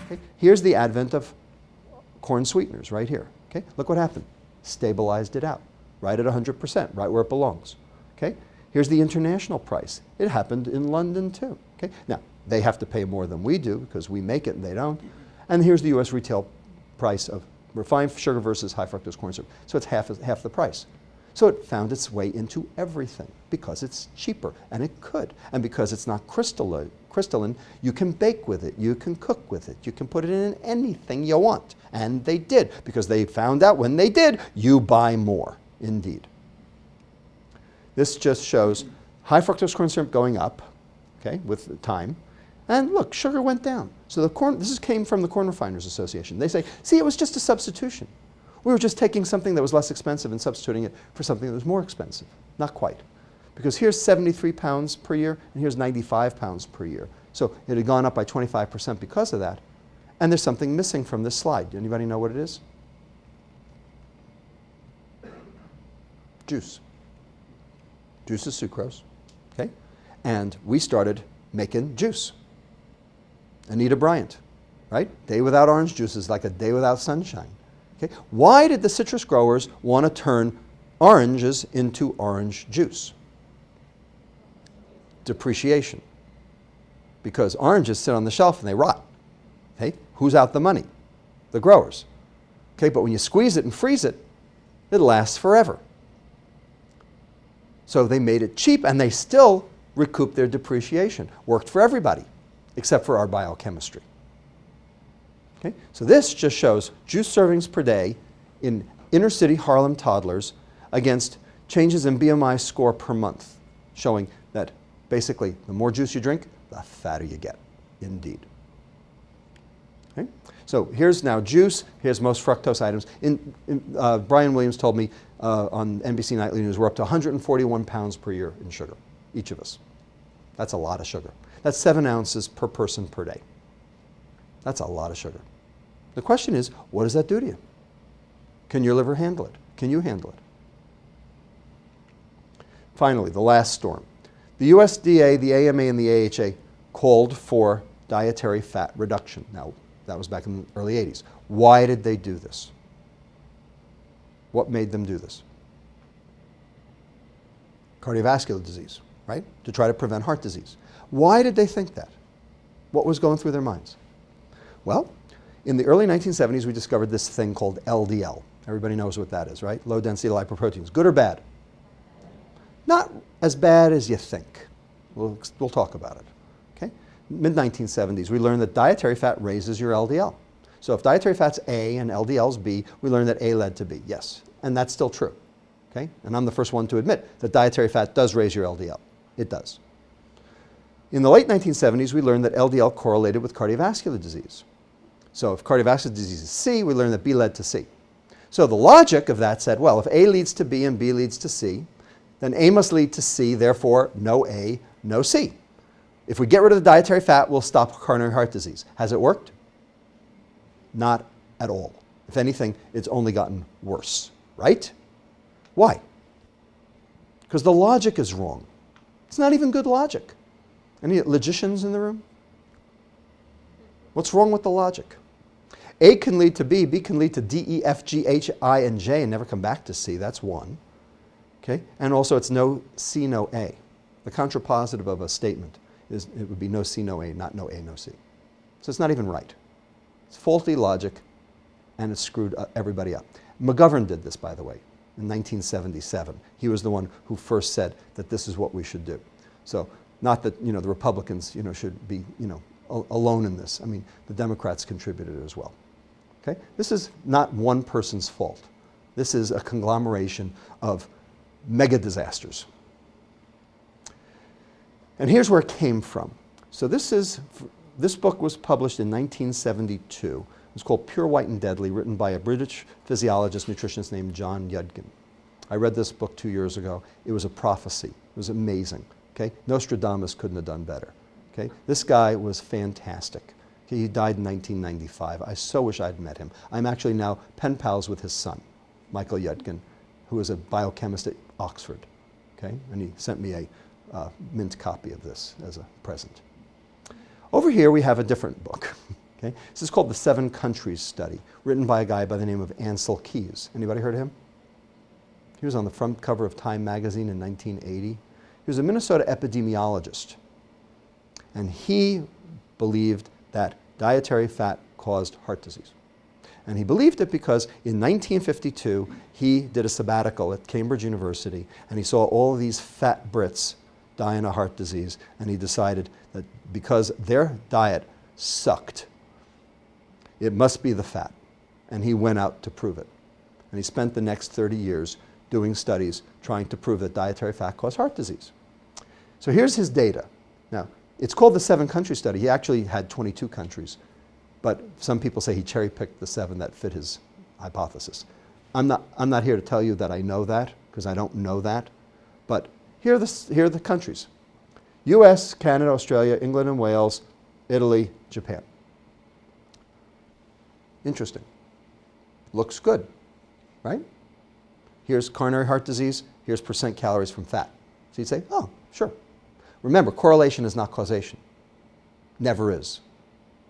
Okay? Here's the advent of corn sweeteners right here. Okay? Look what happened. Stabilized it out, right at 100%, right where it belongs. Okay? Here's the international price. It happened in London too. Okay? Now, they have to pay more than we do because we make it and they don't. And here's the US retail price of refined sugar versus high fructose corn syrup. So it's half the price. So it found its way into everything because it's cheaper, and it could. And because it's not crystalline, you can bake with it, you can cook with it, you can put it in anything you want. And they did, because they found out when they did, you buy more, indeed. This just shows high fructose corn syrup going up, okay, with time. And look, sugar went down. So this came from the Corn Refiners Association. They say, see, it was just a substitution. We were just taking something that was less expensive and substituting it for something that was more expensive. Not quite. Because here's 73 pounds per year, and here's 95 pounds per year. So it had gone up by 25% because of that. And there's something missing from this slide. Anybody know what it is? Juice. Juice is sucrose. Okay? And we started making juice. Anita Bryant, right? Day without orange juice is like a day without sunshine. Okay? Why did the citrus growers want to turn oranges into orange juice? Depreciation. Because oranges sit on the shelf and they rot. Okay? Who's out the money? The growers. Okay? But when you squeeze it and freeze it, it lasts forever. So they made it cheap, and they still recouped their depreciation. Worked for everybody, except for our biochemistry. Okay? So this just shows juice servings per day in inner city Harlem toddlers against changes in BMI score per month, showing that basically the more juice you drink, the fatter you get, indeed. Okay? So here's now juice, here's most fructose items. Brian Williams told me on NBC Nightly News we're up to 141 pounds per year in sugar, each of us. That's a lot of sugar. That's 7 ounces per person per day. That's a lot of sugar. The question is, what does that do to you? Can your liver handle it? Can you handle it? Finally, the last storm. The USDA, the AMA, and the AHA called for dietary fat reduction. Now, that was back in the early 80s. Why did they do this? What made them do this? Cardiovascular disease, right? To try to prevent heart disease. Why did they think that? What was going through their minds? Well, in the early 1970s, we discovered this thing called LDL. Everybody knows what that is, right? Low density lipoproteins. Good or bad? Not as bad as you think. We'll talk about it. Okay? Mid-1970s, we learned that dietary fat raises your LDL. So if dietary fat's A and LDL's B, we learned that A led to B. Yes, and that's still true. Okay? And I'm the first one to admit that dietary fat does raise your LDL. It does. In the late 1970s, we learned that LDL correlated with cardiovascular disease. So if cardiovascular disease is C, we learned that B led to C. So the logic of that said, well, if A leads to B and B leads to C, then A must lead to C, therefore no A, no C. If we get rid of the dietary fat, we'll stop coronary heart disease. Has it worked? Not at all. If anything, it's only gotten worse, right? Why? Because the logic is wrong. It's not even good logic. Any logicians in the room? What's wrong with the logic? A can lead to B, B can lead to D, E, F, G, H, I, and J and never come back to C. That's one. Okay? And also it's no C, no A. The contrapositive of a statement is it would be no C, no A, not no A, no C. So it's not even right. It's faulty logic, and it screwed everybody up. McGovern did this, by the way, in 1977. He was the one who first said that this is what we should do. So not that the Republicans should be alone in this. I mean, the Democrats contributed as well. Okay? This is not one person's fault. This is a conglomeration of mega disasters. And here's where it came from. So this book was published in 1972. It was called Pure, White, and Deadly, written by a British physiologist, nutritionist named John Yudkin. I read this book 2 years ago. It was a prophecy. It was amazing. Okay? Nostradamus couldn't have done better. Okay? This guy was fantastic. Okay? He died in 1995. I so wish I'd met him. I'm actually now pen pals with his son, Michael Yudkin, who is a biochemist at Oxford. Okay? And he sent me a mint copy of this as a present. Over here we have a different book. Okay? This is called the 7 Countries Study, written by a guy by the name of Ansel Keys. Anybody heard of him? He was on the front cover of Time magazine in 1980. He was a Minnesota epidemiologist, and he believed that dietary fat caused heart disease. And he believed it because in 1952, he did a sabbatical at Cambridge University, and he saw all of these fat Brits die in a heart disease, and he decided that because their diet sucked, it must be the fat. And he went out to prove it. And he spent the next 30 years doing studies trying to prove that dietary fat caused heart disease. So here's his data. Now, it's called the 7 Countries Study. He actually had 22 countries. But some people say he cherry-picked the 7 that fit his hypothesis. I'm not here to tell you that I know that, because I don't know that. But here are the countries. US, Canada, Australia, England and Wales, Italy, Japan. Interesting. Looks good, right? Here's coronary heart disease. Here's percent calories from fat. So you'd say, oh, sure. Remember, correlation is not causation. Never is.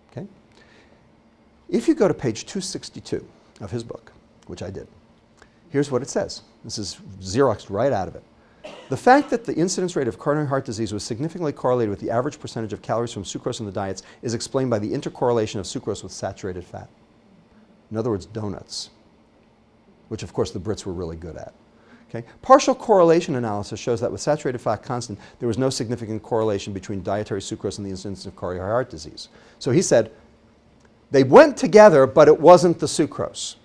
Okay? If you go to page 262 of his book, which I did, here's what it says. This is Xeroxed right out of it. The fact that the incidence rate of coronary heart disease was significantly correlated with the average percentage of calories from sucrose in the diets is explained by the intercorrelation of sucrose with saturated fat. In other words, donuts, which of course the Brits were really good at. Okay? Partial correlation analysis shows that with saturated fat constant, there was no significant correlation between dietary sucrose and the incidence of coronary heart disease. So he said, they went together, but it wasn't the sucrose.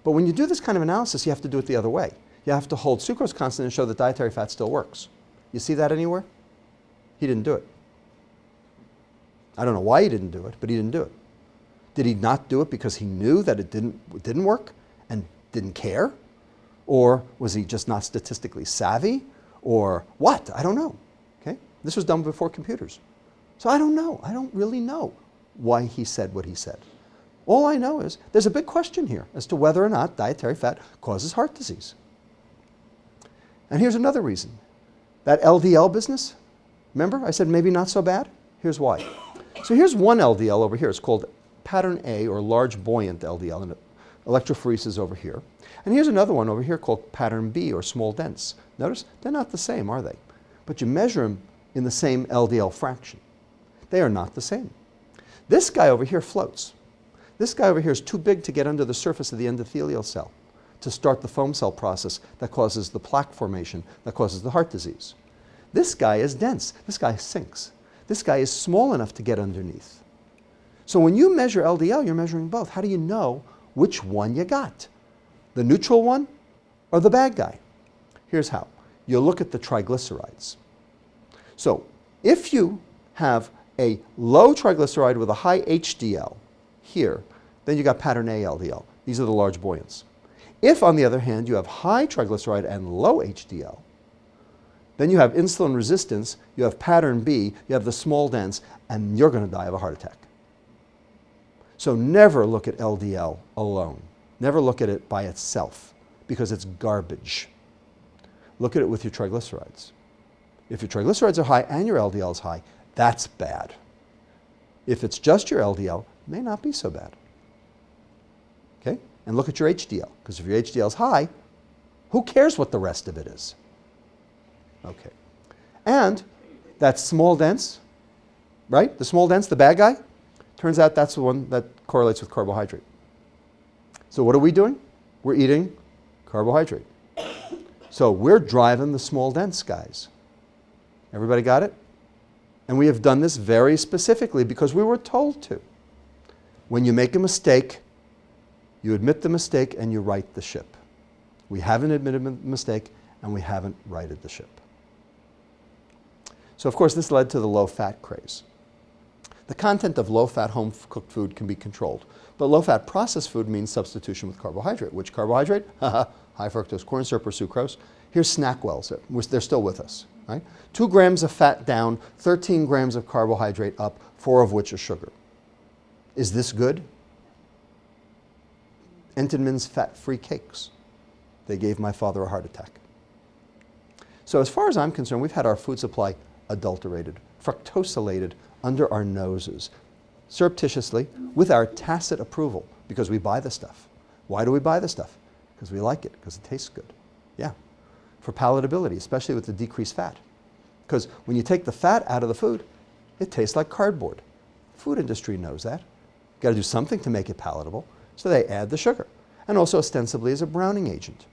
But when you do this kind of analysis, you have to do it the other way. You have to hold sucrose constant and show that dietary fat still works. You see that anywhere? He didn't do it. I don't know why he didn't do it, but he didn't do it. Did he not do it because he knew that it didn't work and didn't care? Or was he just not statistically savvy? Or what? I don't know. Okay? This was done before computers. So I don't know. I don't really know why he said what he said. All I know is there's a big question here as to whether or not dietary fat causes heart disease. And here's another reason. That LDL business, remember I said maybe not so bad? Here's why. So here's one LDL over here. It's called pattern A, or large buoyant LDL, and electrophoresis over here. And here's another one over here called pattern B, or small dense. Notice they're not the same, are they? But you measure them in the same LDL fraction. They are not the same. This guy over here floats. This guy over here is too big to get under the surface of the endothelial cell to start the foam cell process that causes the plaque formation that causes the heart disease. This guy is dense. This guy sinks. This guy is small enough to get underneath. So when you measure LDL, you're measuring both. How do you know which one you got? The neutral one or the bad guy? Here's how. You look at the triglycerides. So if you have a low triglyceride with a high HDL here, then you got pattern A LDL. These are the large buoyants. If, on the other hand, you have high triglyceride and low HDL, then you have insulin resistance, you have pattern B, you have the small dense, and you're going to die of a heart attack. So never look at LDL alone. Never look at it by itself, because it's garbage. Look at it with your triglycerides. If your triglycerides are high and your LDL is high, that's bad. If it's just your LDL, it may not be so bad. Okay? And look at your HDL, because if your HDL is high, who cares what the rest of it is? Okay. And that small dense, right? The small dense, the bad guy, turns out that's the one that correlates with carbohydrate. So what are we doing? We're eating carbohydrate. So we're driving the small dense guys. Everybody got it? And we have done this very specifically because we were told to. When you make a mistake, you admit the mistake and you right the ship. We haven't admitted the mistake and we haven't righted the ship. So of course this led to the low-fat craze. The content of low-fat home-cooked food can be controlled, but low-fat processed food means substitution with carbohydrate. Which carbohydrate? High fructose corn syrup or sucrose. Here's Snackwell's. They're still with us. Right? 2 grams of fat down, 13 grams of carbohydrate up, 4 of which are sugar. Is this good? Entenmann's fat-free cakes. They gave my father a heart attack. So as far as I'm concerned, we've had our food supply adulterated, fructosilated under our noses. surreptitiously, with our tacit approval, because we buy the stuff. Why do we buy the stuff? Because we like it, because it tastes good. Yeah. For palatability, especially with the decreased fat. Because when you take the fat out of the food, it tastes like cardboard. The food industry knows that. You've got to do something to make it palatable, so they add the sugar. And also ostensibly as a browning agent.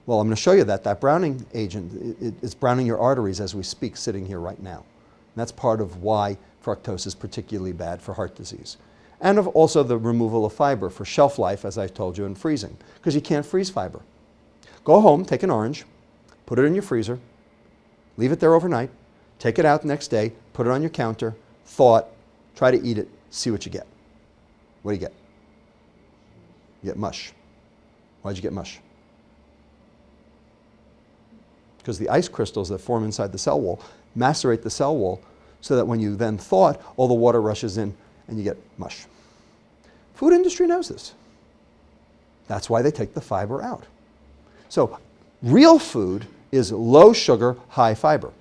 Well, I'm going to show you that browning agent, it's browning your arteries as we speak, sitting here right now. And that's part of why fructose is particularly bad for heart disease. And of also the removal of fiber for shelf life, as I told you, and freezing, because you can't freeze fiber. Go home, take an orange, put it in your freezer, leave it there overnight, take it out the next day, put it on your counter, thaw it, try to eat it, see what you get. What do you get? You get mush. Why'd you get mush? Because the ice crystals that form inside the cell wall macerate the cell wall so that when you then thaw it, all the water rushes in and you get mush. Food industry knows this. That's why they take the fiber out. So real food is low sugar, high fiber.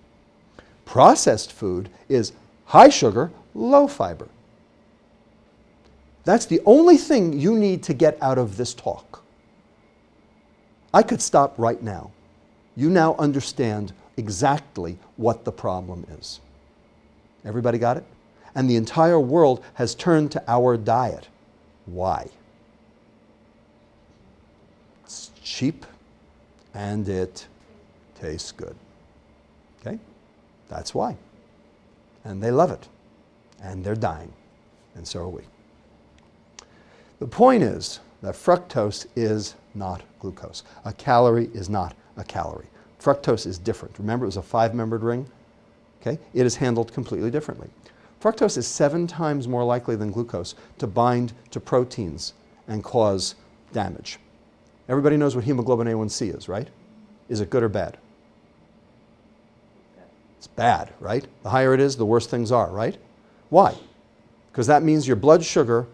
Processed food is high sugar, low fiber. That's the only thing you need to get out of this talk. I could stop right now. You now understand exactly what the problem is. Everybody got it? And the entire world has turned to our diet. Why? It's cheap and it tastes good. Okay? That's why. And they love it. And they're dying. And so are we. The point is that fructose is not glucose. A calorie is not a calorie. Fructose is different. Remember, it was a 5-membered ring? Okay? It is handled completely differently. Fructose is 7 times more likely than glucose to bind to proteins and cause damage. Everybody knows what hemoglobin A1C is, right? Is it good or bad? It's bad, right? The higher it is, the worse things are, right? Why? Because that means your blood sugar,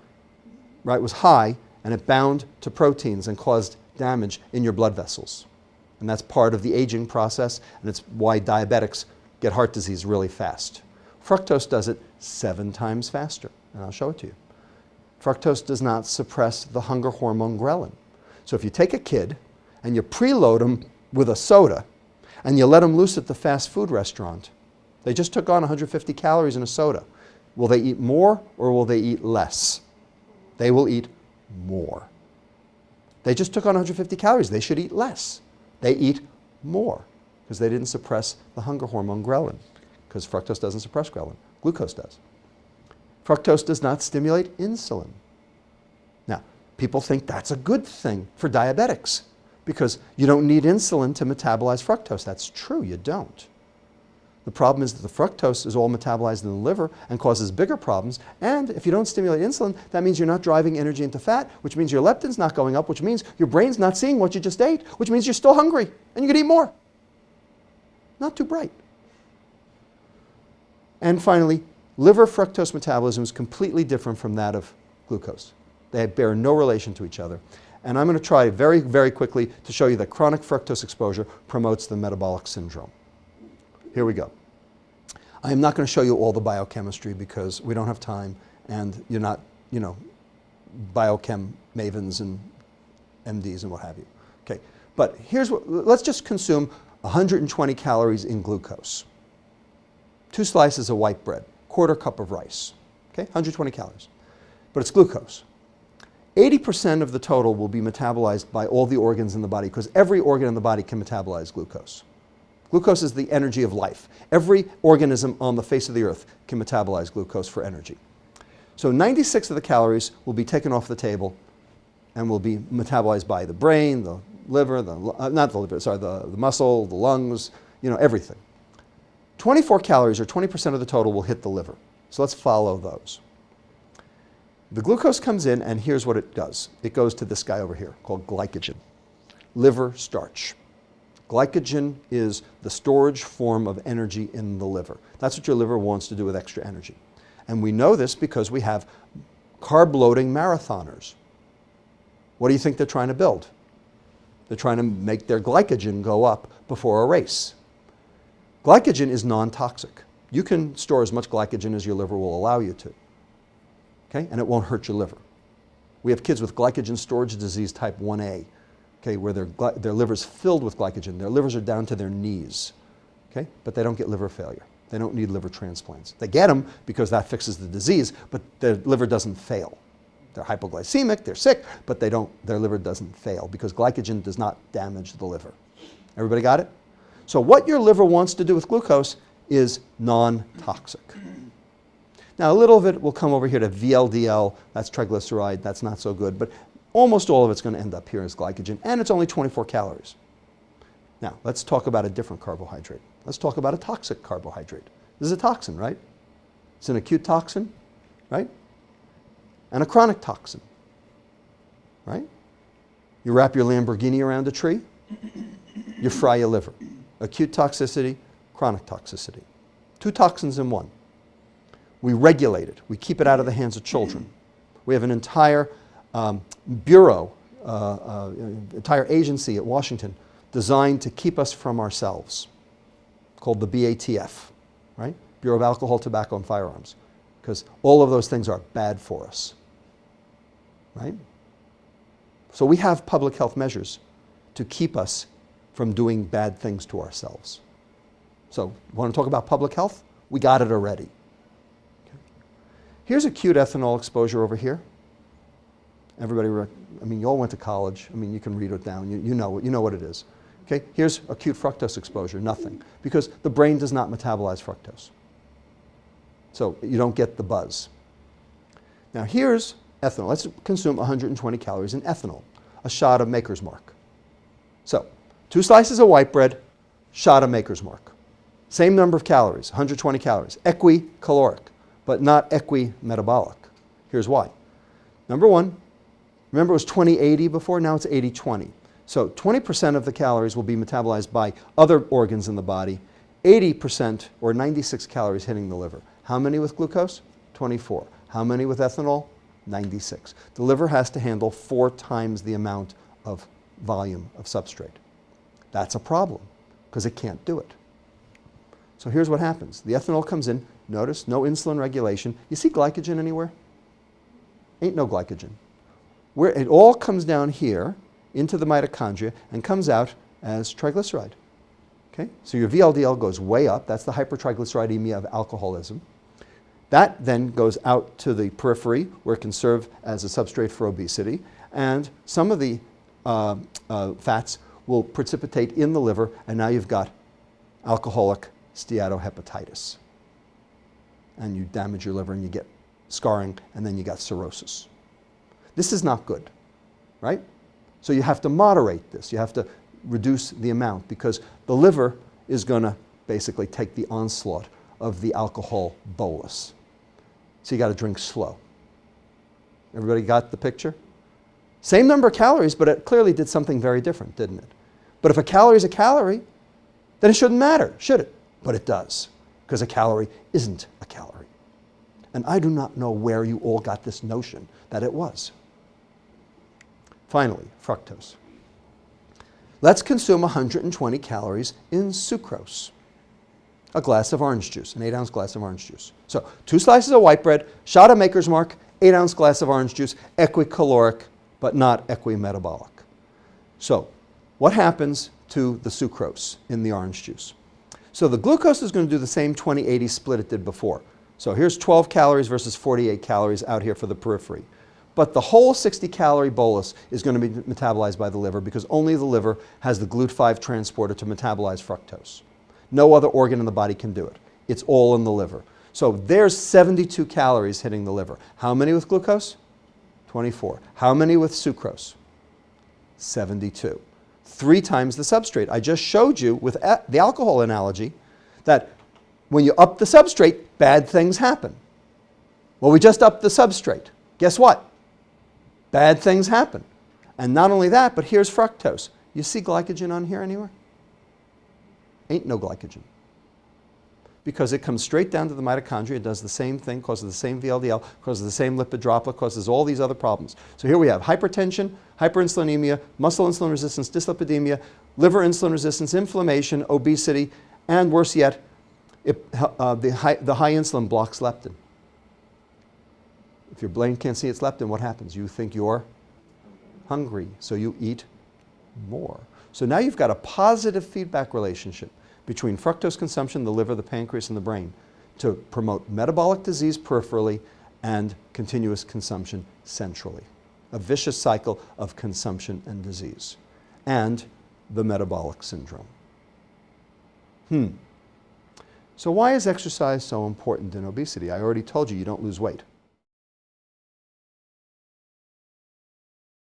right, was high and it bound to proteins and caused damage in your blood vessels. And that's part of the aging process, and it's why diabetics get heart disease really fast. Fructose does it 7 times faster, and I'll show it to you. Fructose does not suppress the hunger hormone ghrelin. So if you take a kid and you preload them with a soda and you let them loose at the fast food restaurant, they just took on 150 calories in a soda. Will they eat more or will they eat less? They will eat more. They just took on 150 calories. They should eat less. They eat more because they didn't suppress the hunger hormone ghrelin, because fructose doesn't suppress ghrelin. Glucose does. Fructose does not stimulate insulin. Now, people think that's a good thing for diabetics because you don't need insulin to metabolize fructose. That's true, you don't. The problem is that the fructose is all metabolized in the liver and causes bigger problems. And if you don't stimulate insulin, that means you're not driving energy into fat, which means your leptin's not going up, which means your brain's not seeing what you just ate, which means you're still hungry and you could eat more. Not too bright. And finally, liver fructose metabolism is completely different from that of glucose. They bear no relation to each other. And I'm going to try very, very quickly to show you that chronic fructose exposure promotes the metabolic syndrome. Here we go. I am not going to show you all the biochemistry because we don't have time and you're not, biochem mavens and MDs and what have you. Okay, but here's what, let's just consume 120 calories in glucose. 2 slices of white bread, 1/4 cup of rice. Okay, 120 calories. But it's glucose. 80% of the total will be metabolized by all the organs in the body because every organ in the body can metabolize glucose. Glucose is the energy of life. Every organism on the face of the earth can metabolize glucose for energy. So 96 of the calories will be taken off the table and will be metabolized by the brain, the liver, the muscle, the lungs, everything. 24 calories, or 20% of the total, will hit the liver. So let's follow those. The glucose comes in, and here's what it does. It goes to this guy over here called glycogen, liver starch. Glycogen is the storage form of energy in the liver. That's what your liver wants to do with extra energy. And we know this because we have carb-loading marathoners. What do you think they're trying to build? They're trying to make their glycogen go up before a race. Glycogen is non-toxic. You can store as much glycogen as your liver will allow you to. okay? And it won't hurt your liver. We have kids with glycogen storage disease type 1A, okay, where their liver's filled with glycogen. Their livers are down to their knees, okay? But they don't get liver failure. They don't need liver transplants. They get them because that fixes the disease, but their liver doesn't fail. They're hypoglycemic, they're sick, but their liver doesn't fail because glycogen does not damage the liver. Everybody got it? So what your liver wants to do with glucose is non-toxic. Now a little of it will come over here to VLDL, that's triglyceride, that's not so good, but almost all of it's going to end up here as glycogen, and it's only 24 calories. Now let's talk about a different carbohydrate. Let's talk about a toxic carbohydrate. This is a toxin, right? It's an acute toxin, right? And a chronic toxin, right? You wrap your Lamborghini around a tree, you fry your liver. Acute toxicity, chronic toxicity. Two toxins in one. We regulate it. We keep it out of the hands of children. We have an entire bureau, entire agency at Washington designed to keep us from ourselves, called the BATF, right? Bureau of Alcohol, Tobacco, and Firearms, because all of those things are bad for us, right? So we have public health measures to keep us from doing bad things to ourselves. So, want to talk about public health? We got it already. Okay. Here's acute ethanol exposure over here. Everybody, I mean, you all went to college. I mean, you can read it down. You know what it is. Okay, here's acute fructose exposure, nothing, because the brain does not metabolize fructose. So you don't get the buzz. Now here's ethanol. Let's consume 120 calories in ethanol, a shot of Maker's Mark. So 2 slices of white bread, shot of Maker's Mark. Same number of calories, 120 calories. Equicaloric, but not equimetabolic. Here's why. Number one, remember it was 20-80 before, now it's 80-20. So 20% of the calories will be metabolized by other organs in the body, 80% or 96 calories hitting the liver. How many with glucose? 24. How many with ethanol? 96. The liver has to handle 4 times the amount of volume of substrate. That's a problem because it can't do it. So here's what happens. The ethanol comes in, notice, no insulin regulation. You see glycogen anywhere? Ain't no glycogen. Where it all comes down here into the mitochondria and comes out as triglyceride. Okay? So your VLDL goes way up. That's the hypertriglyceridemia of alcoholism. That then goes out to the periphery where it can serve as a substrate for obesity. And some of the fats will precipitate in the liver, and now you've got alcoholic steatohepatitis. And you damage your liver and you get scarring, and then you got cirrhosis. This is not good, right? So you have to moderate this. You have to reduce the amount because the liver is going to basically take the onslaught of the alcohol bolus. So you got to drink slow. Everybody got the picture? Same number of calories, but it clearly did something very different, didn't it? But if a calorie is a calorie, then it shouldn't matter, should it? But it does, because a calorie isn't a calorie. And I do not know where you all got this notion that it was. Finally, fructose. Let's consume 120 calories in sucrose. A glass of orange juice, an 8-ounce glass of orange juice. So 2 slices of white bread, shot of Maker's Mark, 8-ounce glass of orange juice, equicaloric, but not equimetabolic. So what happens to the sucrose in the orange juice? So the glucose is going to do the same 20-80 split it did before. So here's 12 calories versus 48 calories out here for the periphery. But the whole 60-calorie bolus is going to be metabolized by the liver because only the liver has the GLUT5 transporter to metabolize fructose. No other organ in the body can do it. It's all in the liver. So there's 72 calories hitting the liver. How many with glucose? 24. How many with sucrose? 72. 3 times the substrate. I just showed you with the alcohol analogy that when you up the substrate, bad things happen. Well, we just upped the substrate. Guess what? Bad things happen. And not only that, but here's fructose. You see glycogen on here anywhere? Ain't no glycogen. Because it comes straight down to the mitochondria, it does the same thing, causes the same VLDL, causes the same lipid droplet, causes all these other problems. So here we have hypertension, hyperinsulinemia, muscle insulin resistance, dyslipidemia, liver insulin resistance, inflammation, obesity, and worse yet, the high insulin blocks leptin. If your brain can't see its leptin, what happens? You think you're hungry, so you eat more. So now you've got a positive feedback relationship between fructose consumption, the liver, the pancreas, and the brain to promote metabolic disease peripherally and continuous consumption centrally. A vicious cycle of consumption and disease. And the metabolic syndrome. So why is exercise so important in obesity? I already told you you don't lose weight.